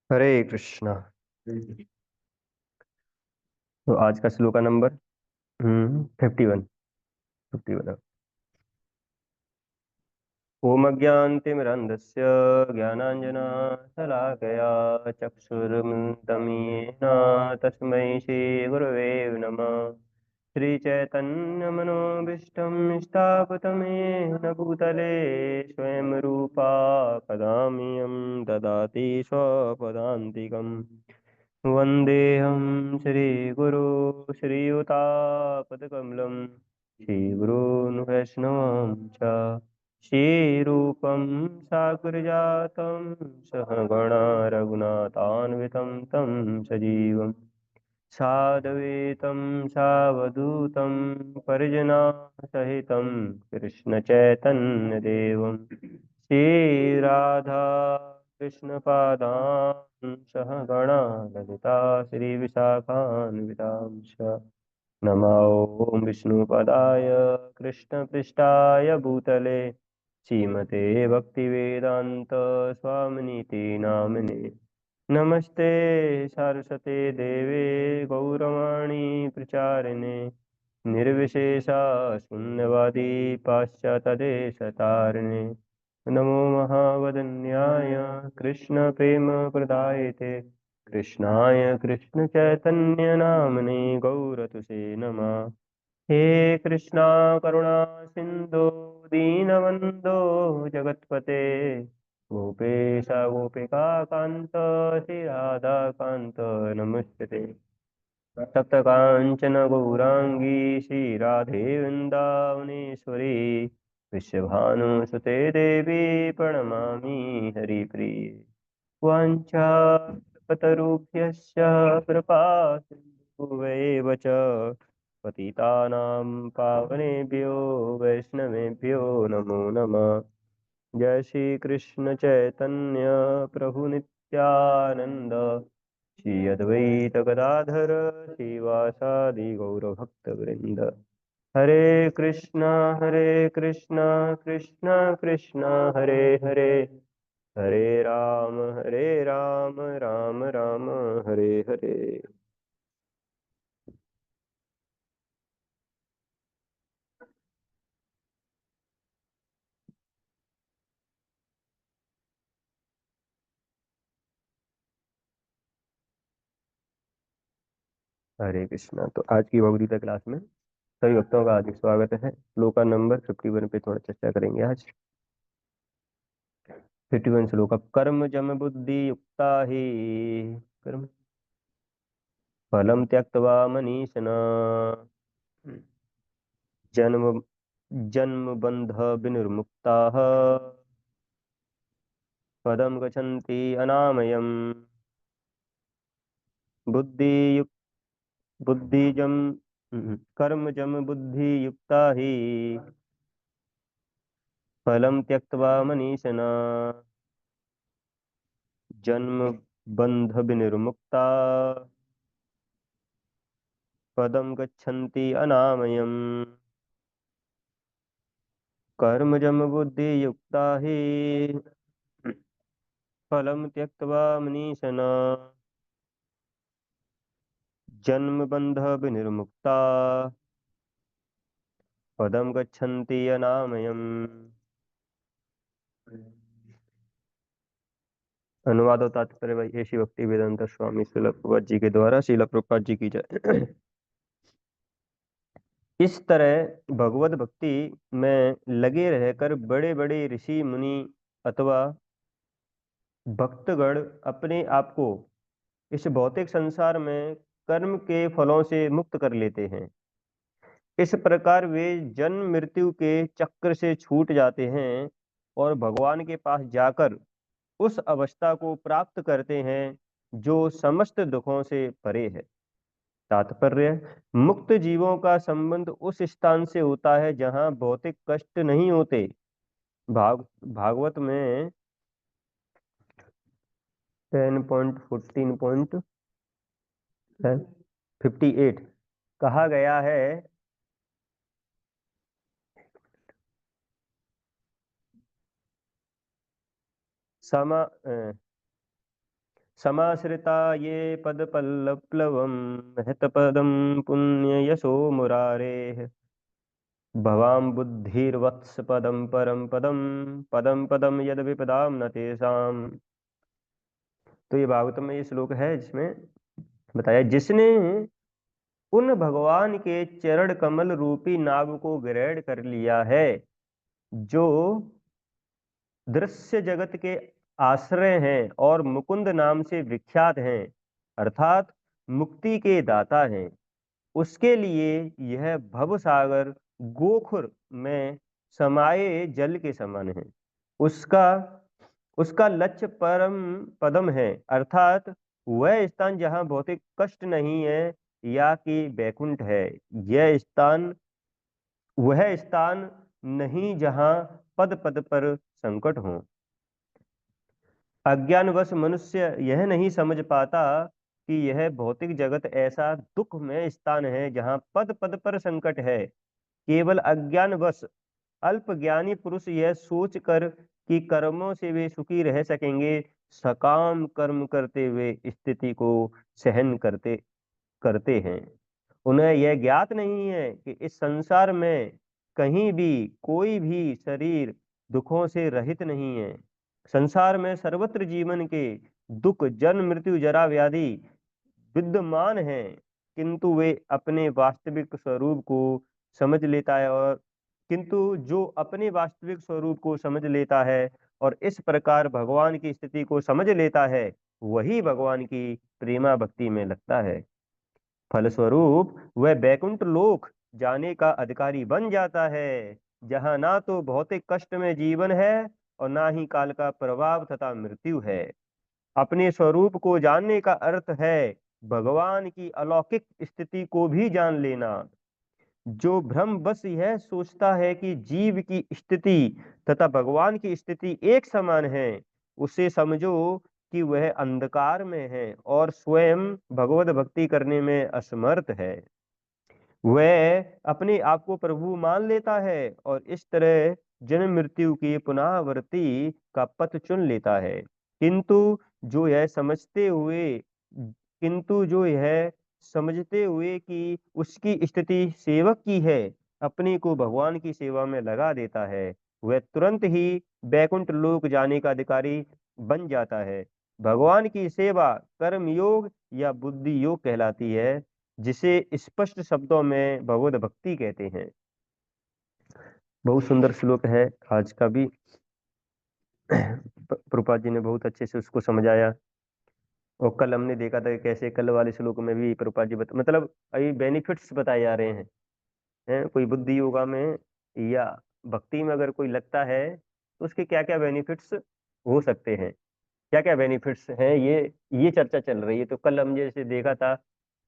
हरे कृष्णा। तो आज का श्लोक का नंबर 51। 51। ओम अज्ञानतिमिरन्धस्य ज्ञानाञ्जनशलाकया चक्षुरुन्मिलितं येन तस्मै श्रीगुरवे नमः। श्रीचैतन्यमनोभीष्टं स्थापितं येन भूतले स्वयं रूपा कदा मह्यं ददाति स्वपदान्तिकम्। वन्देऽहं श्रीगुरो श्रीयुतापदकमलं श्रीगुरून् वैष्णवं च श्रीरूपं साग्रजातं सहगणा रघुनाथान्वितं तं सजीवं साद्वैतं सावधूतं परिजनसहितं कृष्णचैतन्यदेवं श्रीराधा कृष्णपादान् सहगणा ललिता श्रीविशाखान्वितांश्च नमो ॐ विष्णुपदाय कृष्णपृष्ठाय भूतले श्रीमते भक्तिवेदान्त स्वामिनीति नामिने। नमस्ते सरस्वते देवे गौरवाणी प्रचारिणे निर्विशेषा शून्यवादी पाश्चात्यदेशतारिणे। नमो महावदन्याय कृष्ण प्रेम प्रदायते कृष्णाय कृष्ण चैतन्य नामने गौरतुसे नमः। हे कृष्णा करुणा सिंधु दीनबंधो जगत्पते गोपेश गोपिका कांत श्री राधा कांत नमस्ते। तप्त कांचन गौरांगी श्री राधे वृंदावनेश्वरी विश्वभानुसुते देवी प्रणमामि हरिप्रिये। वाञ्छाकल्पतरुभ्यश्च कृपा सिन्धुभ्यैव च पतितानां पावनेभ्यो वैष्णवेभ्यो नमो नमः। जय श्री कृष्ण चैतन्य प्रभु नित्यानंद श्री अद्वैत गदाधर श्रीवासादि गौरभक्तवृंद। हरे कृष्णा कृष्ण कृष्ण हरे हरे हरे राम राम राम हरे हरे। हरे कृष्णा। तो आज की भगवद गीता क्लास में सभी भक्तों का हार्दिक स्वागत है। श्लोक का नंबर 51 पे थोड़ा चर्चा करेंगे आज। 51 श्लोक। कर्म जम बुद्धि युक्ता ही कर्म फलम त्यक्त्वा मनीषिणः जन्म जन्म बंध विनिर्मुक्ताः पदम गच्छन्ति अनामयम्। बुद्धि युक्त बुद्धिजम कर्मजम बुद्धि युक्ता ही फलम त्यक्त्वा मनीषिणः जन्म बंध विनिर्मुक्ता पदम गच्छन्ति अनामयम्। कर्मजम बुद्धि युक्ता ही फलम त्यक्त्वा मनीषिणः जन्म बंध विनिर्मुक्ता पदम गच्छन्ति अनामयम्। अनुवाद और तात्पर्य भाई ऐसी भक्ति वेदांत स्वामी श्रील प्रभुपाद जी के द्वारा श्रील प्रभुपाद जी की जय। इस तरह भगवत भक्ति में लगे रहकर बड़े बड़े ऋषि मुनि अथवा भक्तगण अपने आप को इस भौतिक संसार में कर्म के फलों से मुक्त कर लेते हैं। इस प्रकार वे जन्म मृत्यु के चक्र से छूट जाते हैं और भगवान के पास जाकर उस अवस्था को प्राप्त करते हैं जो समस्त दुखों से परे है। तात्पर्य, मुक्त जीवों का संबंध उस स्थान से होता है जहां भौतिक कष्ट नहीं होते। भागवत में 10.14.58 कहा गया है, समा समाश्रिता ये पदपल्लवं हितपदं पुण्ययशो मुरारेः भवां बुद्धिर्वत्स पदं परम पदम पदम पदम यद विपदाम न तेषाम। तो ये भागवतम में ये श्लोक है जिसमें बताया, जिसने उन भगवान के चरण कमल रूपी नाभ को ग्रहण कर लिया है, जो दृश्य जगत के आश्रय हैं और मुकुंद नाम से विख्यात हैं, अर्थात मुक्ति के दाता हैं, उसके लिए यह भव सागर गोखुर में समाये जल के समान है। उसका उसका लक्ष्य परम पदम है, अर्थात वह स्थान जहाँ भौतिक कष्ट नहीं है या कि बैकुंठ है। यह स्थान वह स्थान नहीं जहाँ पद पद पर संकट हो। अज्ञानवश मनुष्य यह नहीं समझ पाता कि यह भौतिक जगत ऐसा दुखमय स्थान है जहाँ पद पद पर संकट है। केवल अज्ञानवश अल्पज्ञानी पुरुष यह सोच कर कि कर्मों से वे सुखी रह सकेंगे, सकाम कर्म करते हुए स्थिति को सहन करते करते हैं। उन्हें यह ज्ञात नहीं है कि इस संसार में कहीं भी कोई भी शरीर दुखों से रहित नहीं है। संसार में सर्वत्र जीवन के दुख, जन्म मृत्यु जरा व्याधि विद्यमान हैं, किंतु वे अपने वास्तविक स्वरूप को समझ लेता है और किंतु जो अपने वास्तविक स्वरूप को समझ लेता है और इस प्रकार भगवान की स्थिति को समझ लेता है, वही भगवान की प्रेमा भक्ति में लगता है। फलस्वरूप वह बैकुंठ लोक जाने का अधिकारी बन जाता है, जहां ना तो भौतिक कष्ट में जीवन है और ना ही काल का प्रभाव तथा मृत्यु है। अपने स्वरूप को जानने का अर्थ है भगवान की अलौकिक स्थिति को भी जान लेना। जो भ्रम बस यह सोचता है कि जीव की स्थिति तथा भगवान की स्थिति एक समान है, उसे समझो कि वह अंधकार में है और स्वयं भगवत भक्ति करने में असमर्थ है। वह अपने आप को प्रभु मान लेता है और इस तरह जन्म मृत्यु की पुनरावृत्ति का पथ चुन लेता है। जो यह समझते हुए किंतु जो यह समझते हुए कि उसकी स्थिति सेवक की है, अपने को भगवान की सेवा में लगा देता है, वह तुरंत ही बैकुंठ लोक जाने का अधिकारी बन जाता है। भगवान की सेवा कर्म योग या बुद्धि योग कहलाती है, जिसे स्पष्ट शब्दों में भगवत भक्ति कहते हैं। बहुत सुंदर श्लोक है आज का भी। प्रभुपाद जी ने बहुत अच्छे से उसको समझाया। और कल हमने देखा था कि कैसे कल वाले श्लोक में भी प्रभुपाद जी मतलब अभी बेनिफिट्स बताए जा रहे हैं, कोई बुद्धि योगा में या भक्ति में अगर कोई लगता है तो उसके क्या क्या बेनिफिट्स हो सकते हैं, क्या क्या बेनिफिट्स हैं, ये चर्चा चल रही है। तो कल हम जैसे देखा था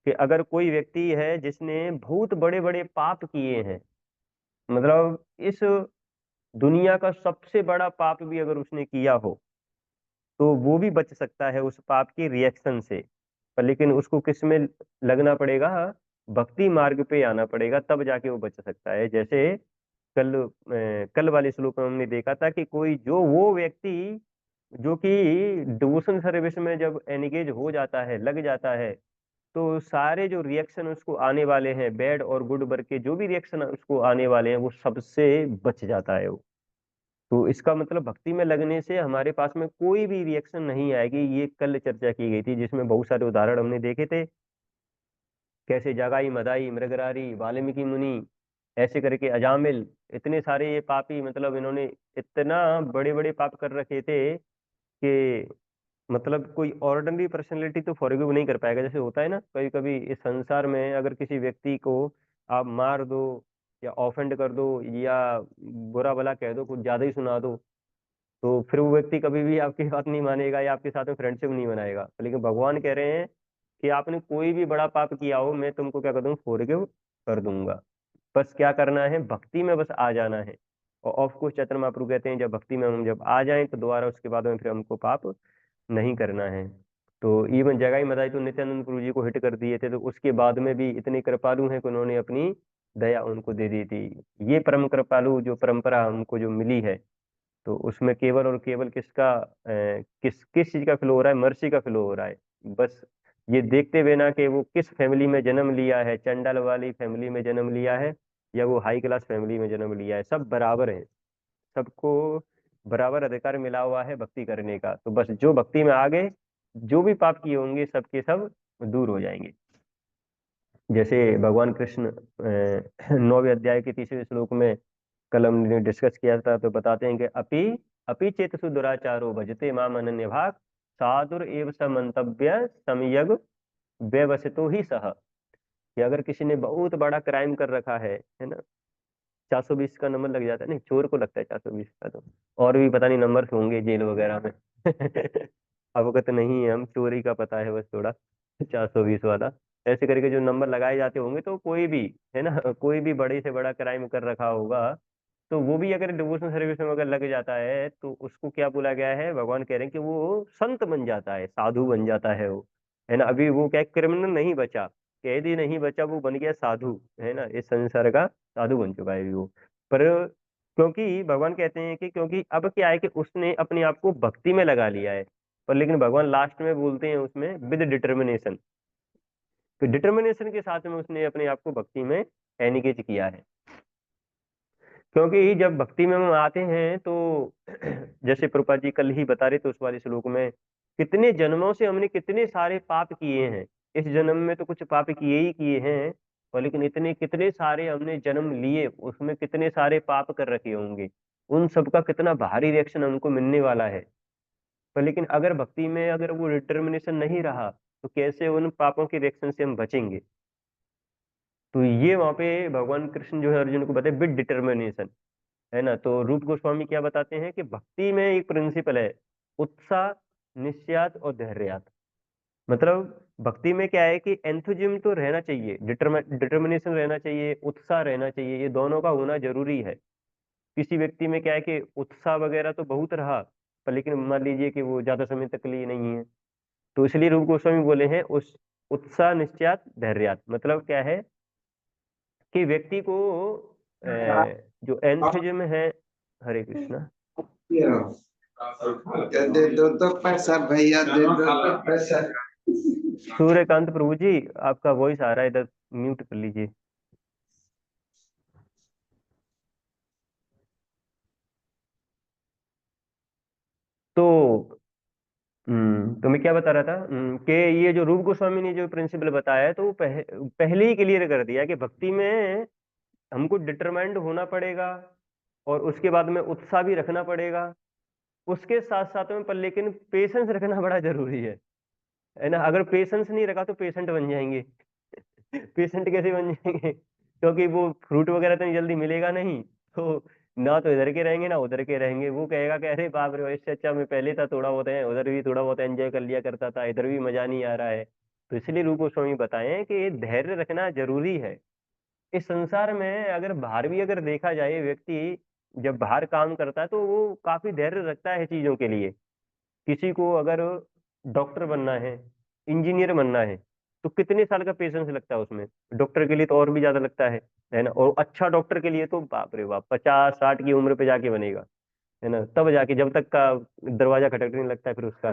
कि अगर कोई व्यक्ति है जिसने बहुत बड़े बड़े पाप किए हैं, मतलब इस दुनिया का सबसे बड़ा पाप भी अगर उसने किया हो, तो वो भी बच सकता है उस पाप के रिएक्शन से। पर लेकिन उसको किस में लगना पड़ेगा, भक्ति मार्ग पे आना पड़ेगा, तब जाके वो बच सकता है। जैसे कल वाले श्लोक में हमने देखा था कि कोई जो वो व्यक्ति जो कि डिवोशन सर्विस में जब एंगेज हो जाता है, लग जाता है, तो सारे जो रिएक्शन उसको आने वाले हैं, बैड और गुड वर्क के जो भी रिएक्शन उसको आने वाले हैं, वो सबसे बच जाता है वो। तो इसका मतलब भक्ति में लगने से हमारे पास में कोई भी रिएक्शन नहीं आएगी। ये कल चर्चा की गई थी जिसमें बहुत सारे उदाहरण हमने देखे थे, कैसे जगाई, मदाई, मृगरारी, वाल्मीकि मुनि, ऐसे करके अजामिल, इतने सारे ये पापी, मतलब इन्होंने इतना बड़े बड़े पाप कर रखे थे कि मतलब कोई ऑर्डिनरी पर्सनैलिटी तो फॉरगिव नहीं कर पाएगा। जैसे होता है ना कभी कभी इस संसार में, अगर किसी व्यक्ति को आप मार दो या ऑफेंड कर दो या बुरा भला कह दो, कुछ ज्यादा ही सुना दो, तो फिर वो व्यक्ति कभी भी आपकी बात नहीं मानेगा या आपके साथ में फ्रेंडशिप नहीं बनाएगा। लेकिन भगवान कह रहे हैं कि आपने कोई भी बड़ा पाप किया हो, मैं तुमको क्या कर दूंगा, फॉरगिव कर दूंगा। बस क्या करना है, भक्ति में बस आ जाना है। और ऑफ कोर्स चैतन्य महाप्रभु कहते हैं जब भक्ति में हम जब आ जाएं तो दोबारा उसके बाद में फिर हमको पाप नहीं करना है। तो इवन जगाई मदाई तो नित्यानंद प्रभु जी को हिट कर दिए थे, तो उसके बाद में भी इतने कृपालु हैं कि उन्होंने अपनी दया उनको दे दी थी। ये परम कृपालु जो परंपरा हमको जो मिली है, तो उसमें केवल और केवल किसका किस किस चीज का फ्लो हो रहा है, मर्सी का फ्लो हो रहा है। बस ये देखते हुए ना कि वो किस फैमिली में जन्म लिया है, चंडाल वाली फैमिली में जन्म लिया है या वो हाई क्लास फैमिली में जन्म लिया है, सब बराबर है। सबको बराबर अधिकार मिला हुआ है भक्ति करने का। तो बस जो भक्ति में आ गए, जो भी पाप किए होंगे सबके सब दूर हो जाएंगे। जैसे भगवान कृष्ण 9वें अध्याय के 3रे श्लोक में कल हमने डिस्कस किया था, तो बताते हैं कि अपि अपि चेतसु दुराचारो भजते माम अनन्य भाग साधुर एव स मंतव्य समयग व्यवसितो ही सह। कि अगर किसी ने बहुत बड़ा क्राइम कर रखा है ना, 420 का नंबर लग जाता है, नहीं चोर को लगता है 420 का, तो और भी पता नहीं नंबर होंगे जेल वगैरह में। अवगत नहीं है हम, चोरी का पता है बस थोड़ा, 420 वाला। ऐसे करके जो नंबर लगाए जाते होंगे, तो कोई भी है ना, कोई भी बड़े से बड़ा क्राइम कर रखा होगा, तो वो भी अगर डिवोशनल सर्विस में अगर लग जाता है, तो उसको क्या बोला गया है, भगवान कह रहे हैं कि वो संत बन जाता है, साधु बन जाता है वो, है ना। अभी वो क्या क्रिमिनल नहीं बचा, कैदी नहीं बचा, वो बन गया साधु, है ना, इस संसार का साधु बन चुका है वो। पर क्योंकि भगवान कहते हैं कि क्योंकि अब क्या है कि उसने अपने आप को भक्ति में लगा लिया है। पर लेकिन भगवान लास्ट में बोलते हैं उसमें विद डिटर्मिनेशन, तो डिटर्मिनेशन के साथ में उसने अपने आप को भक्ति में एनिगेज किया है। क्योंकि जब भक्ति में हम आते हैं तो जैसे प्रभुपाद जी कल ही बता रहे थे उस वाले श्लोक में, कितने जन्मों से हमने कितने सारे पाप किए हैं। इस जन्म में तो कुछ पाप किए ही किए हैं, और लेकिन इतने कितने सारे हमने जन्म लिए, उसमें कितने सारे पाप कर रखे होंगे, उन सबका कितना भारी रिएक्शन हमको मिलने वाला है। पर लेकिन अगर भक्ति में अगर वो डिटर्मिनेशन नहीं रहा, तो कैसे उन पापों के रिएक्शन से हम बचेंगे। तो ये वहां पे भगवान कृष्ण जो है अर्जुन को बताए विद डिटर्मिनेशन, है ना। तो रूप गोस्वामी क्या बताते हैं कि भक्ति में एक प्रिंसिपल है, उत्साह, निश्चयात और धैर्यात। मतलब भक्ति में क्या है कि एंथुजिज्म तो रहना चाहिए, डिटर्मिनेशन रहना चाहिए, उत्साह रहना चाहिए, ये दोनों का होना जरूरी है। किसी व्यक्ति में क्या है कि उत्साह वगैरह तो बहुत रहा, पर लेकिन मान लीजिए कि वो ज्यादा समय तक के लिए नहीं है, तो इसलिए रूप गोस्वामी बोले हैं उस उत्साह निश्चयात धैर्यात, मतलब क्या है कि व्यक्ति को जो एंथुजिज्म है, हरे कृष्णा। दे दो तो पैसा भैया, दे दो तो पैसा। सूर्यकांत प्रभु जी, आपका वॉइस आ रहा है इधर, म्यूट कर लीजिए। तो तो मैं क्या बता रहा था, कि ये जो रूप गोस्वामी ने जो प्रिंसिपल बताया है, तो वो पहले ही क्लियर कर दिया कि भक्ति में हमको डिटरमाइंड होना पड़ेगा, और उसके बाद में उत्साह भी रखना पड़ेगा, उसके साथ साथ में, पर लेकिन पेशेंस रखना बड़ा जरूरी है ना। अगर पेशेंस नहीं रखा तो पेशेंट बन जाएंगे। पेशेंट कैसे बन जाएंगे, क्योंकि वो फ्रूट वगैरह तो जल्दी मिलेगा नहीं, तो ना तो इधर के रहेंगे ना उधर के रहेंगे। वो कहेगा कि अरे बाप रे, इससे अच्छा मैं पहले था, थोड़ा बहुत है उधर भी थोड़ा बहुत एंजॉय कर लिया करता था, इधर भी मजा नहीं आ रहा है। तो इसलिए रूप गोस्वामी बताए हैं कि ये धैर्य रखना जरूरी है। इस संसार में अगर बाहर भी अगर देखा जाए, व्यक्ति जब बाहर काम करता है तो वो काफी धैर्य रखता है चीजों के लिए। किसी को अगर डॉक्टर बनना है, इंजीनियर बनना है, तो कितने साल का पेशेंस लगता है उसमें। डॉक्टर के लिए तो और भी ज्यादा लगता है ना। और अच्छा डॉक्टर के लिए तो बाप रे बाप, 50-60 की उम्र पे जाके बनेगा, है ना, तब जाके, जब तक का दरवाजा खटकने लगता है फिर उसका।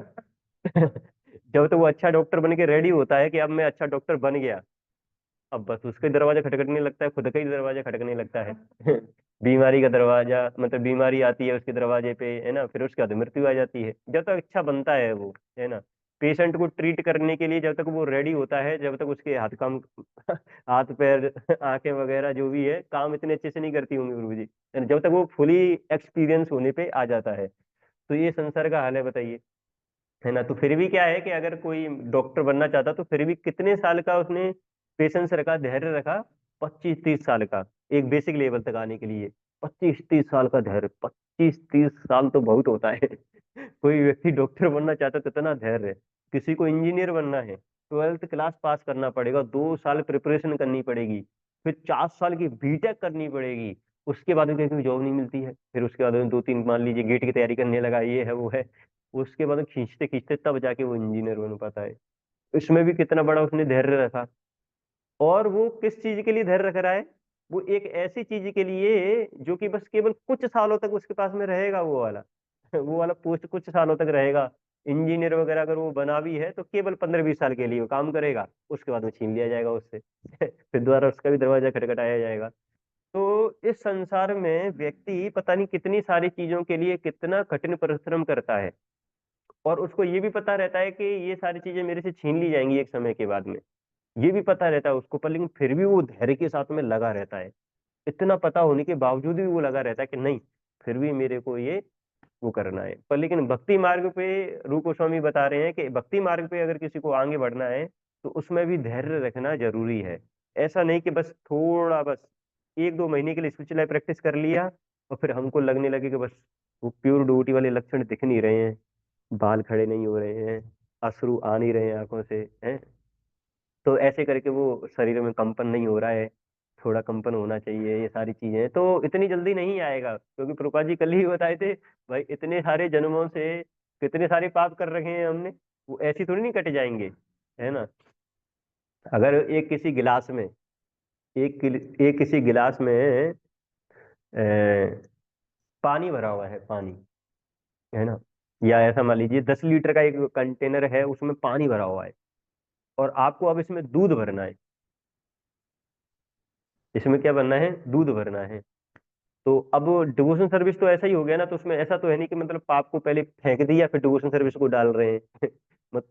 जब तक वो अच्छा डॉक्टर बन के रेडी होता है कि अब मैं अच्छा डॉक्टर बन गया, अब बस उसके दरवाजा खटखटने लगता है, खुद का ही दरवाजा खटकने लगता है। बीमारी का दरवाजा, मतलब बीमारी आती है उसके दरवाजे पे, है ना, फिर उसके बाद मृत्यु आ जाती है। जब तक अच्छा बनता है वो, है ना, पेशेंट को ट्रीट करने के लिए जब तक वो रेडी होता है, जब तक उसके हाथ काम हाथ पैर आंखें वगैरह जो भी है काम इतने अच्छे से नहीं करती होंगी गुरु जी, है ना, जब तक वो फुली एक्सपीरियंस होने पे आ जाता है। तो ये संसार का हाल है, बताइए, है ना। तो फिर भी क्या है कि अगर कोई डॉक्टर बनना चाहता तो फिर भी कितने साल का उसने पेशेंस रखा, धैर्य रखा, 25-30 साल का, एक बेसिक लेवल तक आने के लिए। 25-30 साल का धैर्य, 25-30 साल तो बहुत होता है। कोई व्यक्ति डॉक्टर बनना चाहता है तो इतना धैर्य। किसी को इंजीनियर बनना है, 12th क्लास पास करना पड़ेगा, 2 साल प्रिपरेशन करनी पड़ेगी, फिर 4 साल की बीटेक करनी पड़ेगी। उसके बाद भी कहीं जॉब नहीं मिलती है, फिर उसके बाद 2-3 मान लीजिए गेट की तैयारी करने लगा, ये है वो है, उसके बाद खींचते खींचते तब जाके वो इंजीनियर बन पाता है। इसमें भी कितना बड़ा उसने धैर्य रखा। और वो किस चीज के लिए धैर्य रख रहा है, वो एक ऐसी चीज के लिए जो कि बस केवल कुछ सालों तक उसके पास में रहेगा वो वाला वो वाला पोस्ट कुछ सालों तक रहेगा। इंजीनियर वगैरह अगर वो बना भी है तो केवल 15-20 साल के लिए वो काम करेगा, उसके बाद में छीन लिया जाएगा उससे फिर दोबारा उसका भी दरवाजा खटखटाया जाएगा। तो इस संसार में व्यक्ति पता नहीं कितनी सारी चीजों के लिए कितना कठिन परिश्रम करता है, और उसको ये भी पता रहता है कि ये सारी चीजें मेरे से छीन ली जाएंगी एक समय के बाद में, ये भी पता रहता है उसको, पर लेकिन फिर भी वो धैर्य के साथ में लगा रहता है। इतना पता होने के बावजूद भी वो लगा रहता है कि नहीं, फिर भी मेरे को ये वो करना है। पर लेकिन भक्ति मार्ग पे रूप गोस्वामी बता रहे हैं कि भक्ति मार्ग पे अगर किसी को आगे बढ़ना है तो उसमें भी धैर्य रखना जरूरी है। ऐसा नहीं कि बस थोड़ा बस 1-2 महीने के लिए स्पिरिचुअल लाइफ प्रैक्टिस कर लिया और फिर हमको लगने लगे कि बस वो प्योर डिवोटी वाले लक्षण दिख नहीं रहे हैं, बाल खड़े नहीं हो रहे हैं, अश्रु आ नहीं रहे हैं आंखों से हैं, तो ऐसे करके वो शरीर में कंपन नहीं हो रहा है, थोड़ा कंपन होना चाहिए, ये सारी चीजें तो इतनी जल्दी नहीं आएगा, क्योंकि प्रभुपाद जी कल ही बताए थे भाई इतने सारे जन्मों से कितने सारे पाप कर रखे हैं हमने, वो ऐसी थोड़ी नहीं कट जाएंगे, है ना। अगर एक किसी गिलास में एक किसी गिलास में पानी भरा हुआ है, पानी, है ना, या ऐसा मान लीजिए 10 लीटर का एक कंटेनर है उसमें पानी भरा हुआ है, और आपको अब इसमें दूध भरना है, इसमें क्या भरना है, दूध भरना है। तो अब डिवोशन सर्विस तो ऐसा ही हो गया ना, तो उसमें ऐसा तो है नहीं कि मतलब पाप को पहले फेंक दिया फिर डिवोशन सर्विस को डाल रहे हैं मत,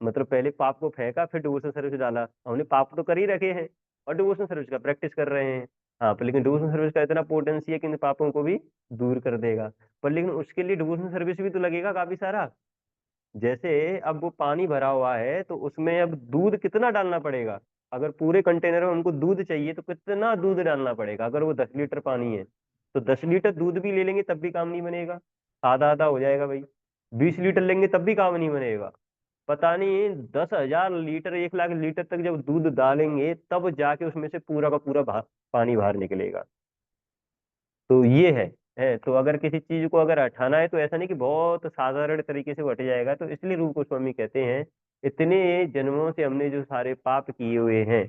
मतलब पहले पाप को फेंका फिर डिवोशन सर्विस डाला, हमने पाप तो कर ही रखे हैं और डिवोशन सर्विस का प्रैक्टिस कर रहे हैं। हाँ, पर लेकिन डिवोशन सर्विस का इतना पोटेंसी है कि इन पापों को भी दूर कर देगा, पर लेकिन उसके लिए डिवोशन सर्विस भी तो लगेगा काफी सारा। जैसे अब वो पानी भरा हुआ है तो उसमें अब दूध कितना डालना पड़ेगा, अगर पूरे कंटेनर में हमको दूध चाहिए तो कितना दूध डालना पड़ेगा, अगर वो 10 लीटर पानी है तो 10 लीटर दूध भी ले लेंगे तब भी काम नहीं बनेगा, आधा आधा हो जाएगा भाई। 20 लीटर लेंगे तब भी काम नहीं बनेगा, पता नहीं 10,000 लीटर 1 लाख लीटर तक जब दूध डालेंगे तब जाके उसमें से पूरा का पूरा पानी बाहर निकलेगा। तो ये है तो अगर किसी चीज को अगर हटाना है तो ऐसा नहीं कि बहुत साधारण तरीके से वो हट जाएगा, तो इसलिए रूप गोस्वामी कहते हैं इतने जन्मों से हमने जो सारे पाप किए हुए हैं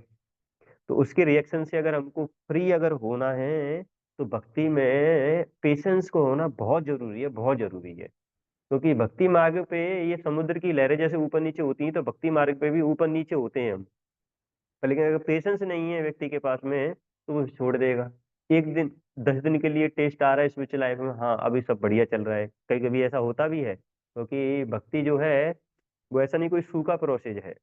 तो उसके रिएक्शन से अगर हमको फ्री अगर होना है तो भक्ति में पेशेंस को होना बहुत जरूरी है, बहुत जरूरी है। क्योंकि भक्ति मार्ग पे ये समुद्र की लहरें जैसे ऊपर नीचे होती हैं तो भक्ति मार्ग पे भी ऊपर नीचे होते हैं हम, पर लेकिन अगर पेशेंस नहीं है व्यक्ति के पास में तो वो छोड़ देगा। एक दिन 10 दिन के लिए टेस्ट आ रहा है स्पिरिचुअल लाइफ में, हाँ अभी सब बढ़िया चल रहा है, कभी कभी ऐसा होता भी है, क्योंकि भक्ति जो है वो ऐसा नहीं कोई सूखा प्रोसेस है।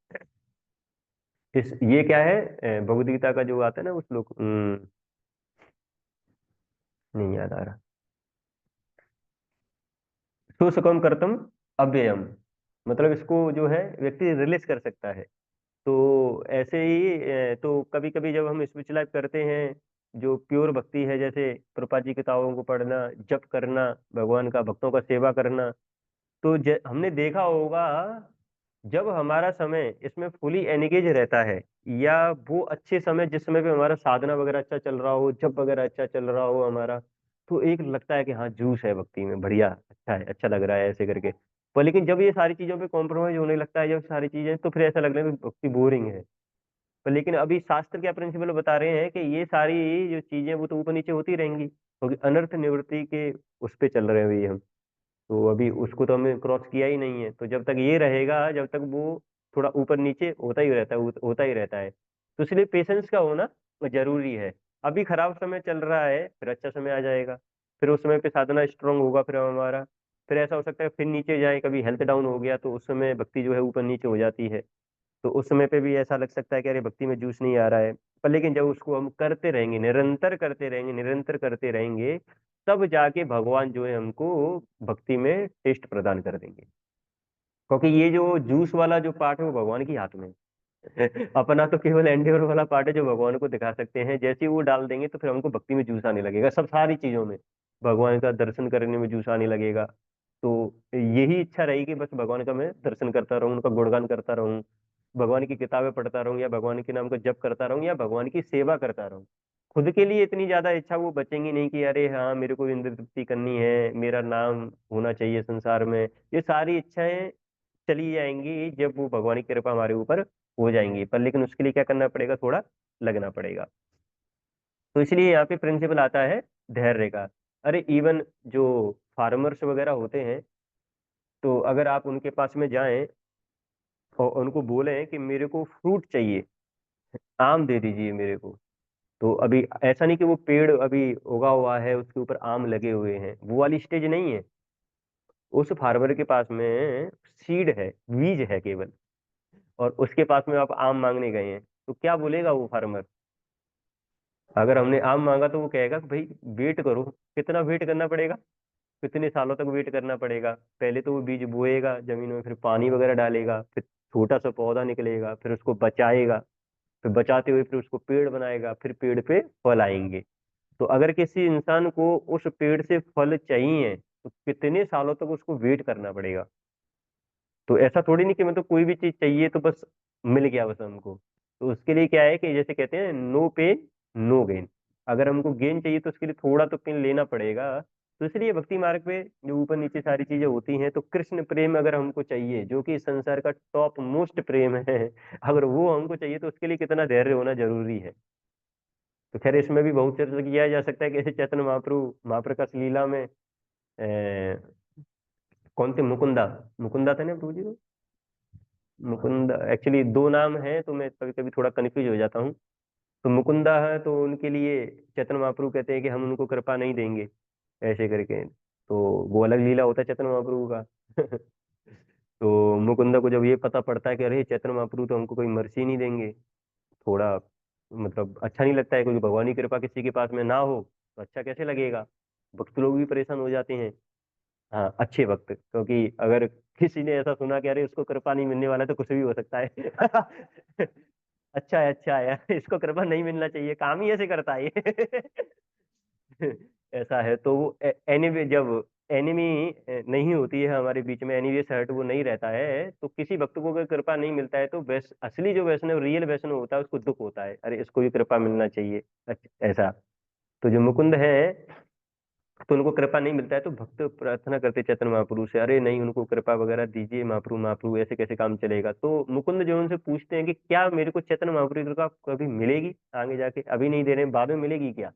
इस ये क्या है, भगवद गीता का जो आता है ना उस श्लोक, नहीं याद आ रहा, सुसुखम करतम अव्ययम, मतलब इसको जो है व्यक्ति रिलीज कर सकता है। तो ऐसे ही तो कभी कभी जब हम स्पिरिचुअल लाइफ करते हैं जो प्योर भक्ति है, जैसे प्रभुपाद जी किताबों को पढ़ना, जप करना, भगवान का भक्तों का सेवा करना, तो हमने देखा होगा जब हमारा समय इसमें फुली एंगेज रहता है, या वो अच्छे समय जिस समय पे हमारा साधना वगैरह अच्छा चल रहा हो, जप वगैरह अच्छा चल रहा हो हमारा, तो एक लगता है कि हाँ जूस है भक्ति में, बढ़िया अच्छा है, अच्छा लग रहा है ऐसे करके। पर लेकिन जब ये सारी चीजों पे कॉम्प्रोमाइज होने लगता है, जब सारी चीजें, तो फिर ऐसा लगने लगता है कि भक्ति बोरिंग है। पर लेकिन अभी शास्त्र क्या प्रिंसिपल बता रहे हैं कि ये सारी जो चीजें वो तो ऊपर नीचे होती रहेंगी, क्योंकि अनर्थ निवृत्ति के उस पे चल रहे हुए हम, तो अभी उसको तो हमने क्रॉस किया ही नहीं है, तो जब तक ये रहेगा जब तक वो थोड़ा ऊपर नीचे होता ही रहता है, होता ही रहता है। तो इसलिए पेशेंस का होना जरूरी है। अभी खराब समय चल रहा है फिर अच्छा समय आ जाएगा, फिर उस समय पे साधना स्ट्रांग होगा फिर हमारा, फिर ऐसा हो सकता है फिर नीचे जाए, कभी हेल्थ डाउन हो गया तो उस समय भक्ति जो है ऊपर नीचे हो जाती है, तो उस समय पे भी ऐसा लग सकता है कि अरे भक्ति में जूस नहीं आ रहा है। पर लेकिन जब उसको हम करते रहेंगे, निरंतर करते रहेंगे, निरंतर करते रहेंगे, तब जाके भगवान जो है हमको भक्ति में टेस्ट प्रदान कर देंगे। क्योंकि ये जो जूस वाला जो पार्ट है वो भगवान के हाथ में है अपना तो केवल एंड्योर वाला पार्ट है जो भगवान को दिखा सकते हैं, जैसे ही वो डाल देंगे तो फिर हमको भक्ति में जूस आने लगेगा, सब सारी चीजों में भगवान का दर्शन करने में जूस आने लगेगा। तो यही इच्छा रहेगी कि बस भगवान का मैं दर्शन करता रहूं, उनका गुणगान करता रहूं, भगवान की किताबें पढ़ता रहूं, या भगवान के नाम का जप करता रहूं, या भगवान की सेवा करता रहूं। खुद के लिए इतनी ज्यादा इच्छा वो बचेंगी नहीं कि अरे हाँ मेरे को इंद्र तृप्ति करनी है, मेरा नाम होना चाहिए संसार में, ये सारी इच्छाएं चली जाएंगी जब वो भगवान की कृपा हमारे ऊपर हो जाएंगी। पर लेकिन उसके लिए क्या करना पड़ेगा, थोड़ा लगना पड़ेगा। तो इसलिए यहाँ पे प्रिंसिपल आता है धैर्य का। अरे इवन जो फार्मर्स वगैरह होते हैं, तो अगर आप उनके पास में जाएं और उनको बोले कि मेरे को फ्रूट चाहिए, आम दे दीजिए मेरे को, तो अभी ऐसा नहीं कि वो पेड़ अभी उगा हुआ है उसके ऊपर आम लगे हुए हैं, वो वाली स्टेज नहीं है। उस फार्मर के पास में सीड है, बीज है केवल, और उसके पास में आप आम मांगने गए हैं, तो क्या बोलेगा वो फार्मर? अगर हमने आम मांगा तो वो कहेगा कि भाई वेट करो। कितना वेट करना पड़ेगा? कितने सालों तक वेट करना पड़ेगा? पहले तो वो बीज बोएगा जमीन में, फिर पानी वगैरह डालेगा, फिर छोटा सा पौधा निकलेगा, फिर उसको बचाएगा, फिर बचाते हुए फिर उसको पेड़ बनाएगा, फिर पेड़ पे फल आएंगे। तो अगर किसी इंसान को उस पेड़ से फल चाहिए तो कितने सालों तक उसको वेट करना पड़ेगा? तो ऐसा थोड़ी नहीं कि मतलब कोई भी चीज चाहिए तो बस मिल गया बस हमको। तो उसके लिए क्या है कि जैसे कहते हैं नो पेन नो गेन। अगर हमको गेन चाहिए तो उसके लिए थोड़ा तो पेन लेना पड़ेगा। तो इसलिए भक्ति मार्ग पे जो ऊपर नीचे सारी चीजें होती हैं, तो कृष्ण प्रेम अगर हमको चाहिए, जो कि इस संसार का टॉप मोस्ट प्रेम है, अगर वो हमको चाहिए तो उसके लिए कितना धैर्य होना जरूरी है। तो खैर इसमें भी बहुत चर्चा किया जा सकता है कि ऐसे चैतन्य महाप्रभु महाप्रकाश लीला में कौन थे, मुकुंदा, मुकुंदा थे ना प्रभु जी? मुकुंद एक्चुअली दो नाम है, तो मैं कभी कभी थोड़ा कंफ्यूज हो जाता हूँ। तो मुकुंदा है तो उनके लिए चैतन्य महाप्रभु कहते हैं कि हम उनको कृपा नहीं देंगे, ऐसे करके। तो वो अलग लीला होता है चैतन्य महाप्रभु का। तो मुकुंदा को जब ये पता पड़ता है कि अरे चैतन्य महाप्रभु तो हमको कोई मर्सी नहीं देंगे, थोड़ा मतलब अच्छा नहीं लगता है, क्योंकि भगवान की कृपा किसी के पास में ना हो तो अच्छा कैसे लगेगा, भक्त लोग भी परेशान हो जाते हैं। हाँ अच्छे वक्त, क्योंकि अगर किसी ने ऐसा सुना कि अरे उसको कृपा नहीं मिलने वाला है, तो कुछ भी हो सकता है। अच्छा है, इसको कृपा नहीं मिलना चाहिए, काम ही ऐसे करता है ये। ऐसा है तो वो एनीवे जब एनिमी नहीं होती है हमारे बीच में, एनीवे हर्ट वो नहीं रहता है, तो किसी भक्त को अगर कृपा नहीं मिलता है तो असली जो वैष्णव रियल वैष्णव होता है उसको दुख होता है, अरे इसको भी कृपा मिलना चाहिए। ऐसा। तो जो मुकुंद है तो उनको कृपा नहीं मिलता है, तो भक्त प्रार्थना करते चैतन्य महाप्रभु से, अरे नहीं उनको कृपा वगैरह दीजिए महाप्रभु, महाप्रभु ऐसे कैसे काम चलेगा? तो मुकुंद जो है उनसे पूछते हैं कि क्या मेरे को चैतन्य महाप्रभु की कृपा कभी मिलेगी आगे जाके, अभी नहीं दे रहे हैं, बाद में मिलेगी क्या?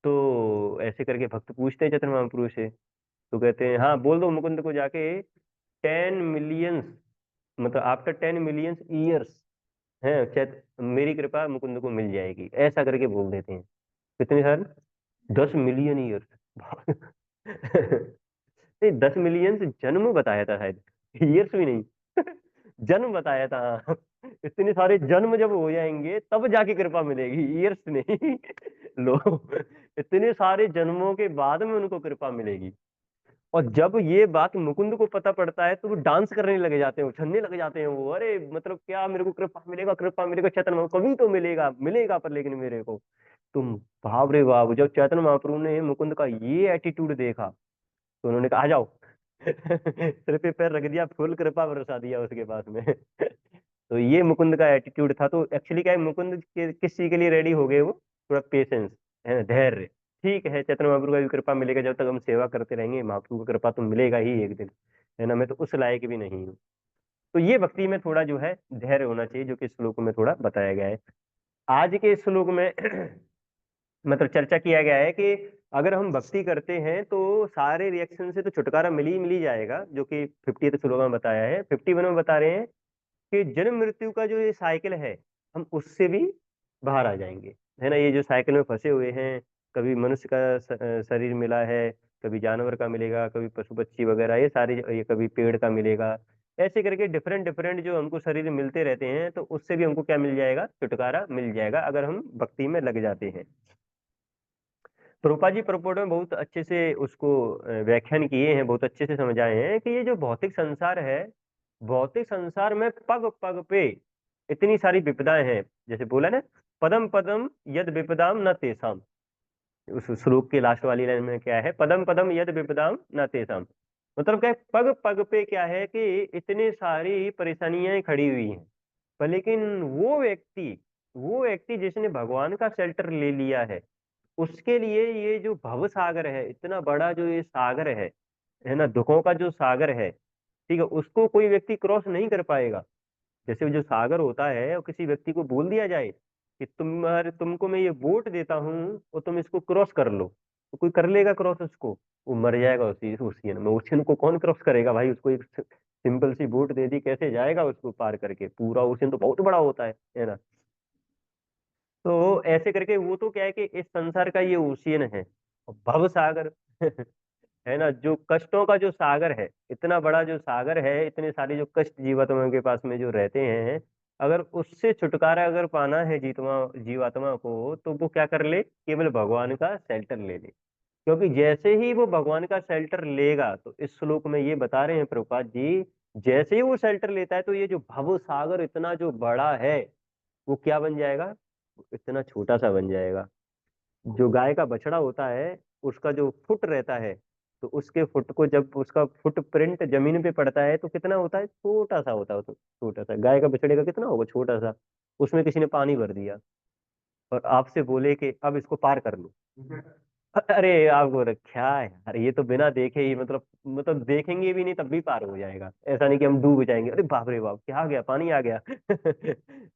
तो ऐसे करके भक्त पूछते हैं चैतन्य महाप्रभु से। तो कहते हैं हाँ बोल दो मुकुंद को जाके 10 मिलियंस, मतलब आफ्टर 10 मिलियंस ईयर्स है, चैत मेरी कृपा मुकुंद को मिल जाएगी, ऐसा करके बोल देते हैं। कितने साल? 10 मिलियन ईयर्स। नहीं 10 मिलियन जन्म बताया था शायद, ईयर्स भी नहीं। जन्म बताया था, हाँ। इतने सारे जन्म जब हो जाएंगे तब जाके कृपा मिलेगी, ईयर्स नहीं। लो, इतने सारे जन्मों के बाद में उनको कृपा मिलेगी। और जब ये बात मुकुंद को पता पड़ता है तो वो डांस करने लगे जाते हैं, उछलने लगे जाते हैं वो, अरे मतलब क्या मेरे को कृपा मिलेगा, कृपा मिलेगा, चैतन्य कभी तो मिलेगा मिलेगा पर लेकिन मेरे को। तुम बाप रे बाप, जब चैतन्य महाप्रभु ने मुकुंद का ये एटीट्यूड देखा तो उन्होंने कहा आ जाओ। सिर पे पैर रख दिया, फुल कृपा बरसा दिया उसके पास में। तो ये मुकुंद का एटीट्यूड था। तो एक्चुअली क्या है, मुकुंद किस चीज के लिए रेडी हो गए वो? थोड़ा पेशेंस है ना, धैर्य। ठीक है चैतन्य महाप्रभु का भी कृपा मिलेगा, जब तक हम सेवा करते रहेंगे महाप्रभु का कृपा तो मिलेगा ही एक दिन, है ना, मैं तो उस लायक भी नहीं हूँ। तो ये भक्ति में थोड़ा जो है धैर्य होना चाहिए, जो कि श्लोक में थोड़ा बताया गया है। आज के श्लोक में मतलब चर्चा किया गया है कि अगर हम भक्ति करते हैं तो सारे रिएक्शन से तो छुटकारा मिल ही जाएगा, जो कि 50th श्लोक में बताया है। 51 में बता रहे हैं कि जन्म मृत्यु का जो ये साइकिल है, हम उससे भी बाहर आ जाएंगे, है ना। ये जो साइकिल में फंसे हुए हैं, कभी मनुष्य का शरीर मिला है, कभी जानवर का मिलेगा, कभी पशु पक्षी वगैरह, ये सारे ये कभी पेड़ का मिलेगा, ऐसे करके डिफरेंट डिफरेंट जो हमको शरीर मिलते रहते हैं, तो उससे भी हमको क्या मिल जाएगा? छुटकारा मिल जाएगा अगर हम भक्ति में लग जाते हैं। प्रभुपाद जी प्रपोड में बहुत अच्छे से उसको व्याख्यान किए हैं, बहुत अच्छे से समझाए हैं कि ये जो भौतिक संसार है, भौतिक संसार में पग पग पे इतनी सारी विपदाएं हैं। जैसे बोला ना, पदम पदम यद विपदाम न तेसाम, उस श्लोक के लास्ट वाली लाइन में क्या है, पदम पदम यद विपदाम न तेसाम। मतलब क्या है, पग पग पे क्या है कि इतनी सारी परेशानियां खड़ी हुई हैं, पर लेकिन वो व्यक्ति जिसने भगवान का शेल्टर ले लिया है, उसके लिए ये जो भव सागर है, इतना बड़ा जो ये सागर है ना, दुखों का जो सागर है, ठीक है, उसको कोई व्यक्ति क्रॉस नहीं कर पाएगा। जैसे जो सागर होता है, वो किसी व्यक्ति को बोल दिया जाए कि तुमको मैं ये वोट देता हूँ और तुम इसको क्रॉस कर लो, तो कोई कर लेगा क्रॉस उसको? वो मर जाएगा उसी ओशियन में। ओशियन को कौन क्रॉस करेगा भाई? उसको एक सिंपल सी वोट दे दी, कैसे जाएगा उसको पार करके? पूरा ओशियन तो बहुत बड़ा होता है ना। तो ऐसे करके वो तो क्या है कि इस संसार का ये ओशियन है, और भव सागर है ना, जो कष्टों का जो सागर है, इतना बड़ा जो सागर है, इतने सारे जो कष्ट जीवात्मा के पास में जो रहते हैं, अगर उससे छुटकारा अगर पाना है जीवात्मा को, तो वो क्या कर ले? केवल भगवान का शेल्टर ले ले। क्योंकि जैसे ही वो भगवान का शेल्टर लेगा, तो इस श्लोक में ये बता रहे हैं प्रभुपाद जी, जैसे ही वो शेल्टर लेता है तो ये जो भव सागर इतना जो बड़ा है, वो क्या बन जाएगा? इतना छोटा सा बन जाएगा। जो गाय का बछड़ा होता है, उसका जो फुट रहता है, तो उसके फुट को जब उसका फुट प्रिंट जमीन पे पड़ता है तो कितना होता है? छोटा सा होता है। तो छोटा सा गाय का बछड़े का कितना होगा? छोटा सा। उसमें किसी ने पानी भर दिया और आपसे बोले कि अब इसको पार कर लो। अरे आपको क्या है यार, ये तो बिना देखे ही, मतलब देखेंगे भी नहीं तब भी पार हो जाएगा। ऐसा नहीं कि हम डूब जाएंगे, अरे बाप रे बाप क्या आ गया, पानी आ गया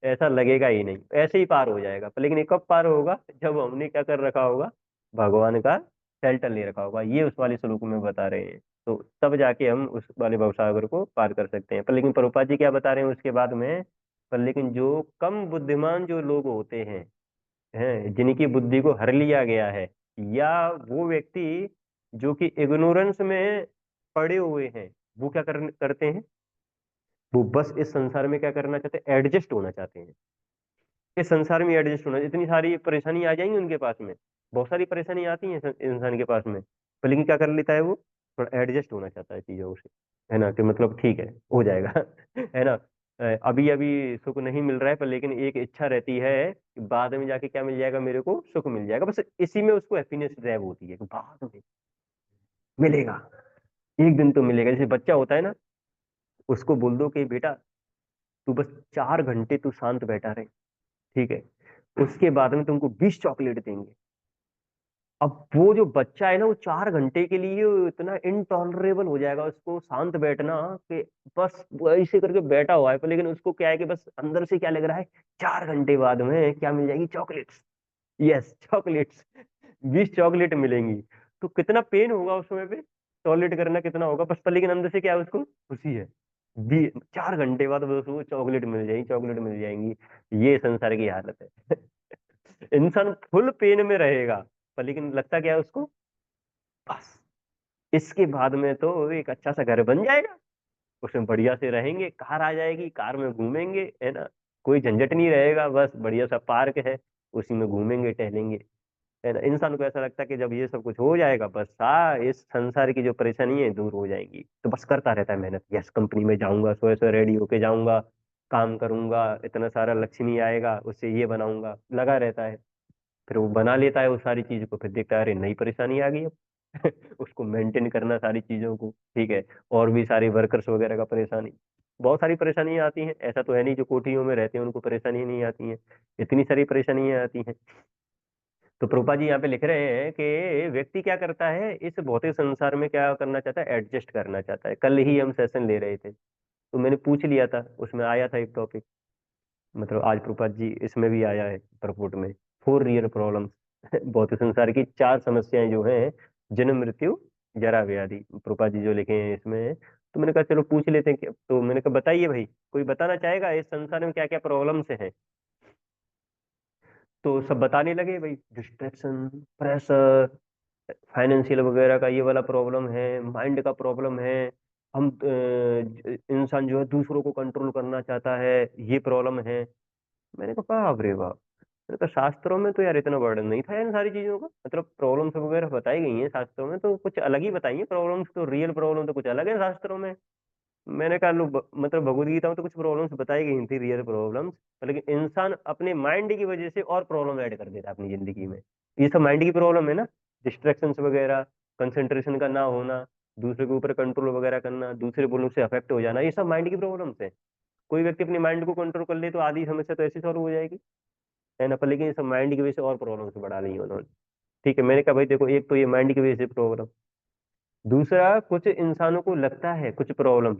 ऐसा लगेगा ही नहीं, ऐसे ही पार हो जाएगा। पर लेकिन ये कब पार होगा? जब हमने क्या कर रखा होगा? भगवान का शेल्टर ले रखा होगा। ये उस वाले श्लोक में बता रहे हैं। तो तब जाके हम उस वाले भवसागर को पार कर सकते हैं। पर लेकिन प्रभुपाद जी क्या बता रहे हैं उसके बाद में? पर लेकिन जो कम बुद्धिमान जो लोग होते हैं, जिनकी बुद्धि को हर लिया गया है, या वो व्यक्ति जो कि इग्नोरेंस में पड़े हुए हैं, वो क्या करते हैं? वो बस इस संसार में क्या करना चाहते हैं? एडजस्ट होना चाहते हैं। इस संसार में एडजस्ट होना, इतनी सारी परेशानी आ जाएंगी उनके पास में, बहुत सारी परेशानी आती है इंसान के पास में, पर लेकिन क्या कर लेता है वो? थोड़ा एडजस्ट होना चाहता है चीजों से, है ना, कि मतलब ठीक है, हो जाएगा है ना। अभी अभी सुख नहीं मिल रहा है, पर लेकिन एक इच्छा रहती है कि बाद में जाके क्या मिल जाएगा, मेरे को सुख मिल जाएगा। बस इसी में उसको हैप्पीनेस ड्राइव होती है कि बाद में मिलेगा, एक दिन तो मिलेगा। जैसे बच्चा होता है ना, उसको बोल दो कि बेटा तू बस 4 घंटे तू शांत बैठा रहे, ठीक है, उसके बाद में तुमको 20 चॉकलेट देंगे। अब वो जो बच्चा है ना, वो 4 घंटे के लिए इतना इनटॉलरेबल हो जाएगा उसको शांत बैठना, कि बस वो ऐसे करके बैठा हुआ है। पर लेकिन उसको क्या है कि बस अंदर से क्या लग रहा है, 4 घंटे बाद में क्या मिल जाएगी? चॉकलेट्स। Yes, chocolates. 20 चॉकलेट मिलेंगी। तो कितना पेन होगा उस समय पे, टॉयलेट करना कितना होगा बस। पर लेकिन अंदर से क्या है, उसको खुशी है। 4 घंटे बाद बस वो चॉकलेट मिल जाएगी, चॉकलेट मिल जाएंगी। ये संसार की हालत है इंसान फुल पेन में रहेगा, पर लेकिन लगता क्या है उसको? बस इसके बाद में तो एक अच्छा सा घर बन जाएगा, उसमें बढ़िया से रहेंगे, कार आ जाएगी, कार में घूमेंगे, है ना, कोई झंझट नहीं रहेगा, बस बढ़िया सा पार्क है, उसी में घूमेंगे टहलेंगे, है ना। इंसान को ऐसा लगता है कि जब ये सब कुछ हो जाएगा, बस इस संसार की जो परेशानी है दूर हो जाएंगी। तो बस करता रहता है मेहनत, यस कंपनी में जाऊंगा, सुबह सुबह रेडी होके जाऊंगा, काम करूंगा, इतना सारा लक्ष्मी आएगा, उससे ये बनाऊंगा, लगा रहता है। फिर वो बना लेता है उस सारी चीज को, फिर देखता है अरे नई परेशानी आ गई अब उसको मेंटेन करना सारी चीजों को, ठीक है, और भी सारी वर्कर्स वगैरह का परेशानी, बहुत सारी परेशानियां आती हैं। ऐसा तो है नहीं जो कोठियों में रहते हैं उनको परेशानी नहीं आती हैं, इतनी सारी परेशानियां आती हैं। तो प्रभुपा जी यहाँ पे लिख रहे हैं कि व्यक्ति क्या करता है, इस भौतिक संसार में क्या करना चाहता है? एडजस्ट करना चाहता है। कल ही हम सेशन ले रहे थे, तो मैंने पूछ लिया था, उसमें आया था एक टॉपिक, मतलब आज प्रभुपाद जी इसमें भी आया है प्रपुट में, 4 रियल प्रॉब्लम्स भौतिक संसार की 4 समस्याएं जो हैं, जन्म मृत्यु जरा व्याधि, प्रभुपाद जी जो लिखे हैं इसमें। तो मैंने कहा चलो पूछ लेते हैं तो मैंने कहा बताइए भाई, कोई बताना चाहेगा इस संसार में क्या क्या प्रॉब्लम्स हैं? तो सब बताने लगे भाई, डिस्ट्रैक्शन, प्रेशर, फाइनेंशियल वगैरह का ये वाला प्रॉब्लम है, माइंड का प्रॉब्लम है, हम इंसान जो है दूसरों को कंट्रोल करना चाहता है, ये प्रॉब्लम है। मैंने कहा बाप रे बाप, मैंने कहा शास्त्रों में तो यार इतना वर्णन नहीं था इन सारी चीजों का, मतलब प्रॉब्लम्स वगैरह बताई गई हैं शास्त्रों में तो कुछ अलग ही बताई हैं प्रॉब्लम्स, तो रियल प्रॉब्लम तो कुछ अलग है शास्त्रों में। मैंने कहा लो मतलब भगवद गीता में तो कुछ प्रॉब्लम्स बताई गई थी, रियल प्रॉब्लम्स, लेकिन इंसान अपने माइंड की वजह से और प्रॉब्लम ऐड कर देता है अपनी जिंदगी में। ये सब माइंड की प्रॉब्लम है ना, डिस्ट्रैक्शंस वगैरह, कंसंट्रेशन का ना होना, दूसरे के ऊपर कंट्रोल वगैरह करना, दूसरे बोलने से अफेक्ट हो जाना, ये सब माइंड की प्रॉब्लम्स है। कोई व्यक्ति अपने माइंड को कंट्रोल कर ले तो आधी समस्या तो ऐसी सॉल्व हो जाएगी, है ना। पर लेकिन ये सब माइंड की वजह से और प्रॉब्लम्स बढ़ा ली है उन्होंने। ठीक है, मैंने कहा भाई देखो, एक तो ये माइंड की वजह से प्रॉब्लम, दूसरा कुछ इंसानों को लगता है कुछ प्रॉब्लम,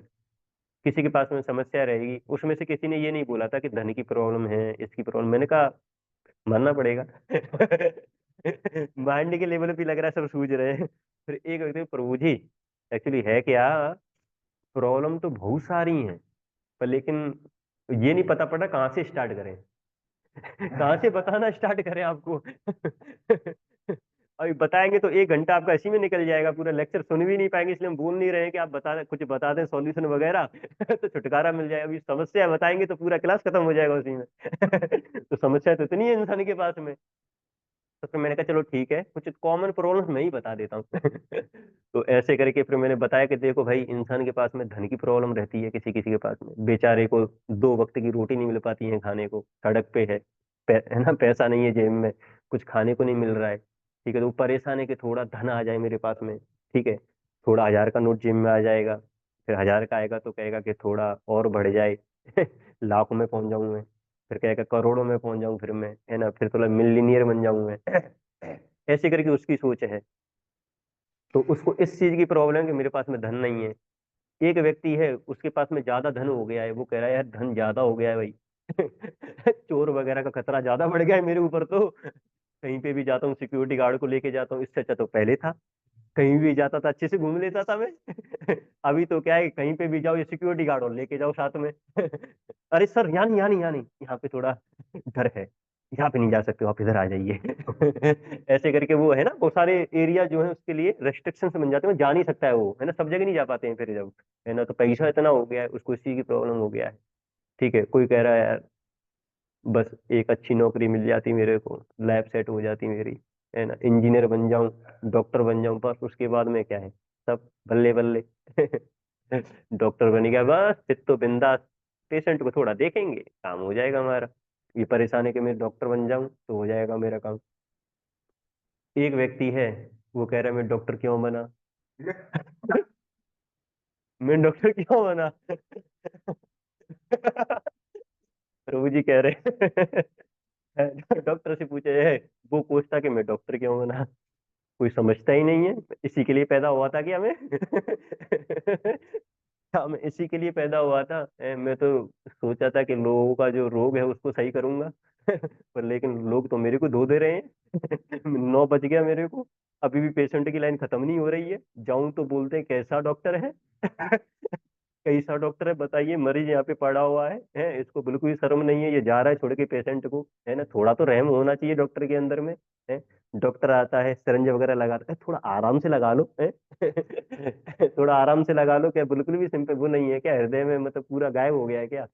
किसी के पास में समस्या रहेगी, उसमें से किसी ने ये नहीं बोला था कि धन की प्रॉब्लम है, इसकी प्रॉब्लम। मैंने कहा मानना पड़ेगा। माइंड के लेवल पे लग रहा है सब सूझ रहे हैं। फिर एक व्यक्ति, प्रभु जी एक्चुअली है क्या, प्रॉब्लम तो बहुत सारी हैं, पर लेकिन ये नहीं पता पड़ा कहाँ से स्टार्ट करें। कहाँ से बताना स्टार्ट करें आपको। अभी बताएंगे तो 1 घंटा आपका इसी में निकल जाएगा, पूरा लेक्चर सुन भी नहीं पाएंगे, इसलिए हम बोल नहीं रहे हैं कि आप बता कुछ बता दें सॉल्यूशन वगैरह। तो छुटकारा मिल जाएगा। अभी समस्या बताएंगे तो पूरा क्लास खत्म हो जाएगा उसी में। तो समस्या तो इतनी है इंसान के पास में। तो फिर मैंने कहा चलो ठीक है, कुछ कॉमन प्रॉब्लम्स मैं ही बता देता हूँ। तो ऐसे करके फिर मैंने बताया कि देखो भाई, इंसान के पास में धन की प्रॉब्लम रहती है, किसी किसी के पास में बेचारे को 2 वक्त की रोटी नहीं मिल पाती है खाने को, सड़क पे है, है ना, पैसा नहीं है जेब में, कुछ खाने को नहीं मिल रहा है। ठीक है, तो वो परेशान है कि थोड़ा धन आ जाए मेरे पास में। ठीक है, थोड़ा 1000 का नोट जेब में आ जाएगा, फिर 1000 का आएगा तो कहेगा कि थोड़ा और बढ़ जाए। लाखों में पहुंच जाऊं मैं, फिर कहेगा करोड़ों में पहुंच जाऊं फिर मैं, है ना, फिर तो मिलीनियर बन जाऊं मैं। ऐसे करके उसकी सोच है। तो उसको इस चीज की प्रॉब्लम है कि मेरे पास में धन नहीं है। एक व्यक्ति है, उसके पास में ज्यादा धन हो गया है, वो कह रहा है यार धन ज्यादा हो गया है भाई। चोर वगैरह का खतरा ज्यादा बढ़ गया है मेरे ऊपर, तो कहीं पे भी जाता हूँ सिक्योरिटी गार्ड को लेके जाता हूँ, इससे अच्छा तो पहले था, कहीं भी जाता था अच्छे से घूम लेता था मैं। अभी तो क्या है, कहीं पे भी जाओ ये सिक्योरिटी गार्ड और लेके जाओ साथ में। अरे सर यहाँ नहीं, यहाँ नहीं, यहाँ नहीं, यहाँ पे थोड़ा डर है, यहाँ पे नहीं जा सकते, आप इधर आ जाइए। ऐसे करके वो है ना, वो सारे एरिया जो है उसके लिए रेस्ट्रिक्शन बन जाते हैं, वो जा नहीं सकता है वो, है ना, सब जगह नहीं जा पाते हैं फिर जब, है ना, तो पैसा इतना हो गया है उसको, इस चीज की प्रॉब्लम हो गया है। ठीक है, कोई कह रहा है यार बस एक अच्छी नौकरी मिल जाती मेरे को, लाइफ सेट हो जाती मेरी, है ना, इंजीनियर बन जाऊं, डॉक्टर बन जाऊं, बस उसके बाद में क्या है, सब बल्ले बल्ले। डॉक्टर बन गया बस, फिर तो बिंदास, पेशेंट को थोड़ा देखेंगे, काम हो जाएगा हमारा। ये परेशान है कि मैं डॉक्टर बन जाऊं तो हो जाएगा मेरा काम। एक व्यक्ति है, वो कह रहा है मैं डॉक्टर क्यों बना। मैं डॉक्टर क्यों बना। प्रभु जी कह रहे हैं, डॉक्टर से पूछे है, वो पूछता कि मैं डॉक्टर क्यों बना। कोई समझता ही नहीं है, इसी के लिए पैदा हुआ था कि हमें। क्या मैं इसी के लिए पैदा हुआ था। मैं तो सोचा था कि लोगों का जो रोग है उसको सही करूंगा। पर लेकिन लोग तो मेरे को धो दे रहे हैं। 9 बज गया मेरे को, अभी भी पेशेंट की लाइन खत्म नहीं हो रही है, जाऊं तो बोलते हैं कैसा डॉक्टर है। कैसा डॉक्टर है बताइए, मरीज यहाँ पे पड़ा हुआ है, इसको बिल्कुल ही शर्म नहीं है, ये जा रहा है छोड़ के पेशेंट को, है ना, थोड़ा तो रहम होना चाहिए डॉक्टर के अंदर में, है। डॉक्टर आता है, सिरंज वगैरह लगाता है, थोड़ा आराम से लगा लो, है। थोड़ा आराम से लगा लो, क्या बिल्कुल भी सिंपल वो नहीं है क्या, हृदय में मतलब पूरा गायब हो गया है क्या।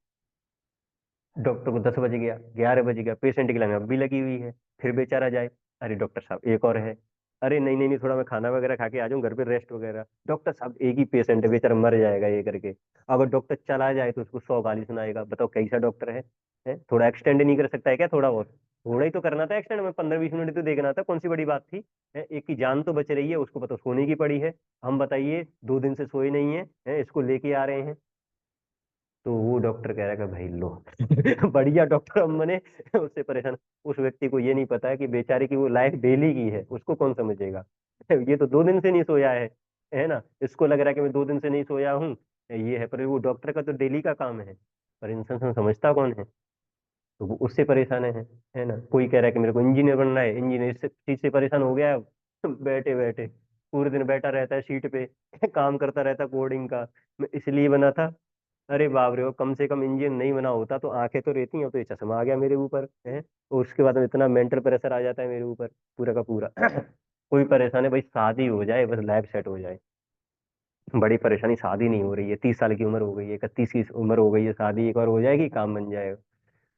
डॉक्टर को 10 बज गया, 11 बज गया, पेशेंट की लाइन अब भी लगी हुई है, फिर बेचारा जाए, अरे डॉक्टर साहब एक और है, अरे नहीं नहीं नहीं, थोड़ा मैं खाना वगैरह खा के आ जाऊं घर पे, रेस्ट वगैरह, डॉक्टर साहब एक ही पेशेंट है, बेचारा मर जाएगा ये करके। अगर डॉक्टर चला जाए तो उसको 100 गाली सुनाएगा, बताओ कैसा डॉक्टर है? थोड़ा एक्सटेंड नहीं कर सकता है क्या, थोड़ा और, थोड़ा ही तो करना था एक्सटेंड में, 15-20 मिनट तो देखना था, कौन सी बड़ी बात थी, है, एक की जान तो बच रही है, उसको पता सोने की पड़ी है, हम बताइए 2 दिन से सोए नहीं है, इसको लेके आ रहे हैं। तो वो डॉक्टर कह रहा है कि भाई लो, बढ़िया डॉक्टर हम बने, उससे परेशान। उस व्यक्ति को ये नहीं पता है कि बेचारे की वो लाइफ डेली की है, उसको कौन समझेगा। ये तो 2 दिन से नहीं सोया है ना, इसको लग रहा है कि मैं 2 दिन से नहीं सोया हूँ, ये है, पर वो डॉक्टर का तो डेली का काम है, पर इंसान समझता कौन है, तो वो उससे परेशान है ना। कोई कह रहा है कि मेरे को इंजीनियर बनना है, इंजीनियर इस चीज से परेशान हो गया है, बैठे बैठे पूरे दिन बैठा रहता है सीट पे, काम करता रहता है कोडिंग का, मैं इसलिए बना था। अरे बाप रे, वो कम से कम इंजन नहीं बना होता तो आंखें तो रहती हैं, तो ये चश्मा आ गया मेरे ऊपर है, और उसके बाद में इतना मेंटल प्रेशर आ जाता है मेरे ऊपर पूरा का पूरा। कोई परेशान है भाई, शादी हो जाए बस, लाइफ सेट हो जाए। बड़ी परेशानी, शादी नहीं हो रही है, 30 साल की उम्र हो गई है, 31 की उम्र हो गई है, शादी एक बार हो जाएगी काम बन जाएगा।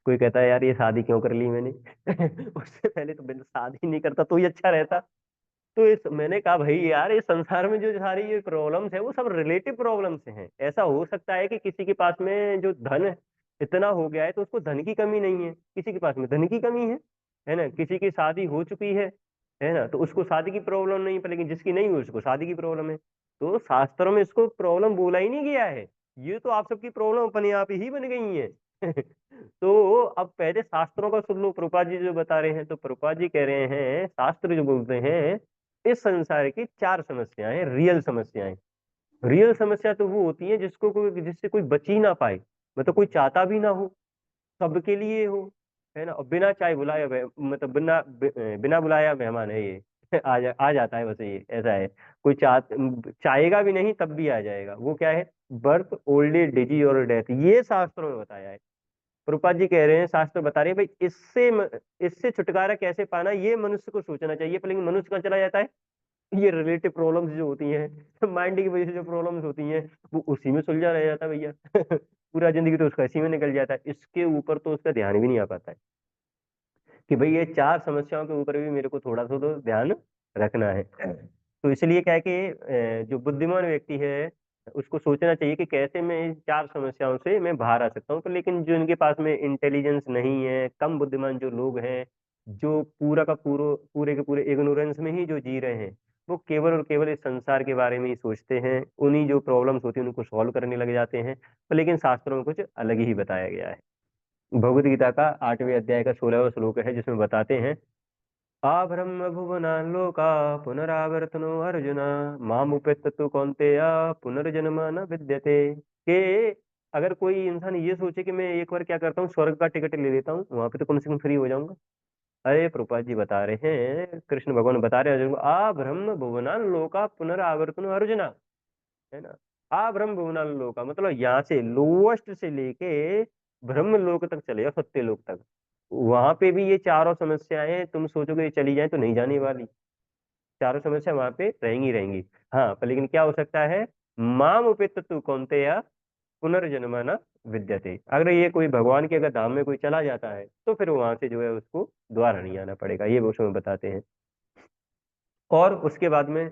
कोई कहता है यार ये शादी क्यों कर ली मैंने। उससे पहले तो बिना शादी नहीं करता तो ही अच्छा रहता। तो इस मैंने कहा भाई यार, इस संसार में जो सारी ये प्रॉब्लम्स है वो सब रिलेटिव प्रॉब्लम्स हैं। ऐसा हो सकता है कि किसी के पास में जो धन है इतना हो गया है तो उसको धन की कमी नहीं है, किसी के पास में धन की कमी है ना, किसी की शादी हो चुकी है ना, तो उसको शादी की प्रॉब्लम नहीं है, लेकिन जिसकी नहीं हुई उसको शादी की प्रॉब्लम है। तो शास्त्रों में इसको प्रॉब्लम बोला ही नहीं गया है, ये तो आप सबकी प्रॉब्लम अपने आप ही बन गई है। तो अब पहले शास्त्रों का सुन लो, प्रभुपाद जी जो बता रहे हैं, तो प्रभुपाद जी कह रहे हैं शास्त्र जो बोलते हैं, इस संसार की 4 समस्याएं रियल समस्याएं। रियल समस्या तो वो होती है जिसको कोई, जिससे कोई बच ही ना पाए, मतलब कोई चाहता भी ना हो, सबके लिए हो, है ना। और बिना चाय बुलाए मतलब बिना बुलाया मेहमान है ये। आ जाता है बस, ये ऐसा है। कोई चाहेगा भी नहीं तब भी आ जाएगा। वो क्या है? बर्थ, ओल्ड एज, डिजीज और डेथ, ये शास्त्रों में बताया है। प्रभुपाद जी कह रहे हैं, शास्त्र बता रहे हैं भाई इससे छुटकारा कैसे पाना, ये मनुष्य को सोचना चाहिए। पर लेकिन मनुष्य कहाँ चला जाता है? ये रिलेटिव प्रॉब्लम्स जो होती हैं, माइंड की वजह से जो प्रॉब्लम्स होती हैं, वो उसी में सुलझा रह जाता है भैया। पूरा जिंदगी तो उसका इसी में निकल जाता है। इसके ऊपर तो उसका ध्यान भी नहीं आ पाता है कि भाई ये चार समस्याओं के ऊपर भी मेरे को थोड़ा सा तो ध्यान रखना है। तो इसलिए क्या है कि जो बुद्धिमान व्यक्ति है उसको सोचना चाहिए कि कैसे मैं इन चार समस्याओं से मैं बाहर आ सकता हूँ। पर लेकिन जो इनके पास में इंटेलिजेंस नहीं है, कम बुद्धिमान जो लोग हैं, जो पूरा का पूरे के पूरे इग्नोरेंस में ही जो जी रहे हैं, वो केवल और केवल इस संसार के बारे में ही सोचते हैं। उन्हीं जो प्रॉब्लम्स होती हैं उनको सॉल्व करने लग जाते हैं। पर लेकिन शास्त्रों में कुछ अलग ही बताया गया है। भगवत गीता का 8वें अध्याय का 16वां श्लोक है, जिसमें बताते हैं, आ ब्रह्म भुवना लोका पुनरावर्तनो अर्जुन मामुपेत्य तु कौन्तेय पुनर्जन्म न विद्यते। के अगर कोई इंसान ये सोचे कि मैं एक बार क्या करता हूँ, स्वर्ग का टिकट ले लेता हूँ, वहां पे तो कम से कम फ्री हो जाऊंगा। अरे प्रभुपाद जी बता रहे हैं, कृष्ण भगवान बता रहे हैं अर्जुन को, आ ब्रह्म भुवना लोका पुनरावर्तनो अर्जुन, है ना। आ ब्रह्म भुवनान लोका मतलब यहाँ से लोएस्ट से लेके ब्रह्म लोक तक चले जाओ, सत्य लोक तक। वहां पे भी ये चारों समस्याएं तुम सोचोगे ये चली जाए तो नहीं जाने वाली। चारों समस्या वहां पे रहेंगी रहेंगी। हाँ, पर लेकिन क्या हो सकता है? माम उपेत तु कौन्तेय पुनर्जन्म न विद्यते। अगर ये कोई भगवान के अगर धाम में कोई चला जाता है तो फिर वहां से जो है उसको दोबारा नहीं आना पड़ेगा, ये वो उसमें बताते हैं। और उसके बाद में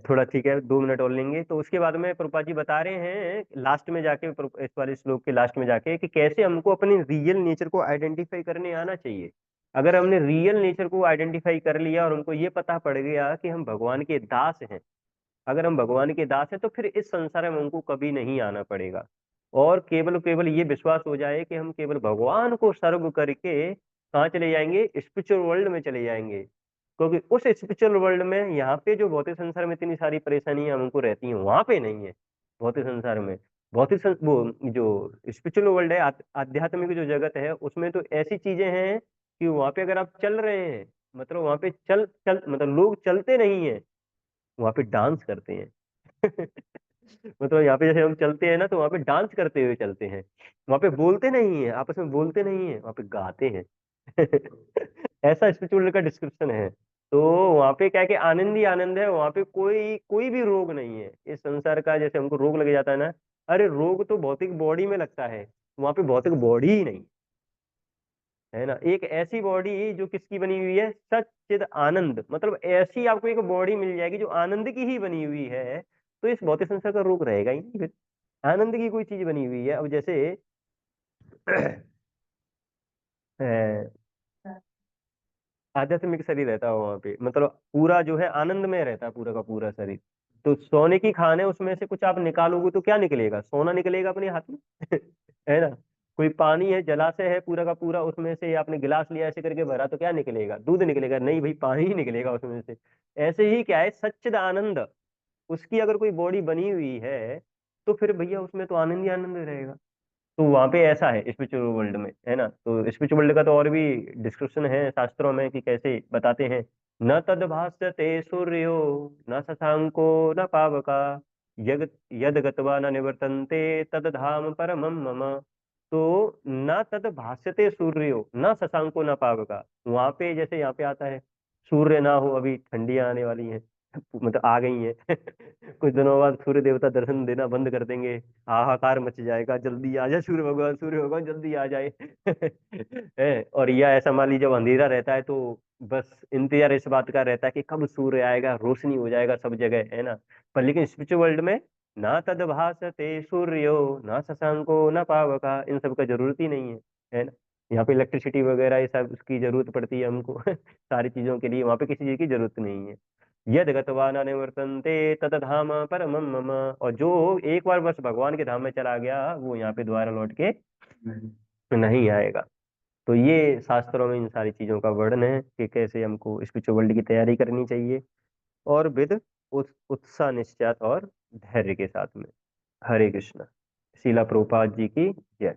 थोड़ा ठीक है, 2 मिनट और लेंगे। तो उसके बाद में प्रभुपाद जी बता रहे हैं लास्ट में जाके, इस वाले श्लोक के लास्ट में जाके, कि कैसे हमको अपने रियल नेचर को आइडेंटिफाई करने आना चाहिए। अगर हमने रियल नेचर को आइडेंटिफाई कर लिया और हमको ये पता पड़ गया कि हम भगवान के दास हैं, अगर हम भगवान के दास हैं तो फिर इस संसार में हमको कभी नहीं आना पड़ेगा। और केवल केवल ये विश्वास हो जाए कि हम केवल भगवान को सर्व करके कहाँ चले जाएंगे? स्पिरिचुअल वर्ल्ड में चले जाएंगे। क्योंकि उस स्पिरिचुअल वर्ल्ड में, यहाँ पे जो भौतिक संसार में इतनी सारी परेशानियां हमको रहती हैं, वहां पे नहीं है। भौतिक संसार में, वो जो स्पिरिचुअल वर्ल्ड है, आध्यात्मिक जो जगत है, उसमें तो ऐसी चीजें हैं कि वहां पे अगर आप चल रहे हैं, मतलब वहां पे चल चल मतलब लोग चलते नहीं है, वहां पे डांस करते हैं। मतलब यहाँ पे जैसे हम चलते हैं ना, तो वहां पे डांस करते हुए चलते हैं। वहां पे बोलते नहीं है, आपस में बोलते नहीं है, वहां पे गाते हैं। ऐसा स्पिरिचुअल का डिस्क्रिप्शन है। तो वहां पे क्या है कि आनंद ही आनंद है। वहां पे कोई कोई भी रोग नहीं है इस संसार का। जैसे हमको रोग लग जाता है ना, अरे रोग तो भौतिक बॉडी में लगता है, वहां पे भौतिक बॉडी ही नहीं, है ना। एक ऐसी बॉडी जो किसकी बनी हुई है? सच्चिद आनंद, मतलब ऐसी आपको एक बॉडी मिल जाएगी जो आनंद की ही बनी हुई है। तो इस भौतिक संसार का रोग रहेगा ही नहीं फिर। आनंद की कोई चीज बनी हुई है। अब जैसे अ, आध्यात्मिक शरीर रहता है वहां पे, मतलब पूरा जो है आनंद में रहता है पूरा का पूरा शरीर। तो सोने की खान है, उसमें से कुछ आप निकालोगे तो क्या निकलेगा? सोना निकलेगा अपने हाथ में। है ना। कोई पानी है, जलाशय है पूरा का पूरा, उसमें से आपने गिलास लिया ऐसे करके भरा तो क्या निकलेगा? दूध निकलेगा? नहीं भाई, पानी ही निकलेगा उसमें से। ऐसे ही क्या है, सच्चिद आनंद, उसकी अगर कोई बॉडी बनी हुई है तो फिर भैया उसमें तो आनंद ही आनंद रहेगा। तो वहां पे ऐसा है स्पिरिचुअल वर्ल्ड में, है ना। तो स्पिरिचुअल वर्ल्ड का तो और भी डिस्क्रिप्शन है शास्त्रों में कि कैसे बताते हैं। न तद भास्यते सूर्यो न शशांको न पावका यद यद गत्वा न निवर्तन्ते तद धाम परमं मम। तो न तद भास्यते सूर्यो न शशांको न पावका, वहां पे जैसे यहाँ पे आता है, सूर्य ना हो, अभी ठंडियां आने वाली हैं, मतलब आ गई हैं। कुछ दिनों बाद सूर्य देवता दर्शन देना बंद कर देंगे, हाहाकार मच जाएगा, जल्दी आ जाए सूर्य भगवान, सूर्य भगवान जल्दी आ जाए। है। और या ऐसा मान लीजिए जब अंधेरा रहता है तो बस इंतजार इस बात का रहता है कि कब सूर्य आएगा, रोशनी हो जाएगा सब जगह, है ना। पर लेकिन स्पिरिचुअल वर्ल्ड में ना तद भासते सूर्यो ना शशांको ना पावका, इन सब का जरूरत ही नहीं है ना। यहाँ पे इलेक्ट्रिसिटी वगैरह ये सब उसकी जरूरत पड़ती है हमको। सारी चीजों के लिए वहां पे किसी चीज की जरूरत नहीं है। यद गत्वा न निवर्तन्ते तत धाम परमं मम। और जो एक बार बस भगवान के धाम में चला गया, वो यहाँ पे दोबारा लौट के नहीं आएगा। तो ये शास्त्रों में इन सारी चीजों का वर्णन है कि कैसे हमको स्पिरिचुअल वर्ल्ड की तैयारी करनी चाहिए, और विद उत्साह निश्चय और धैर्य के साथ में। हरे कृष्ण। शीला प्रभुपाद जी की जय।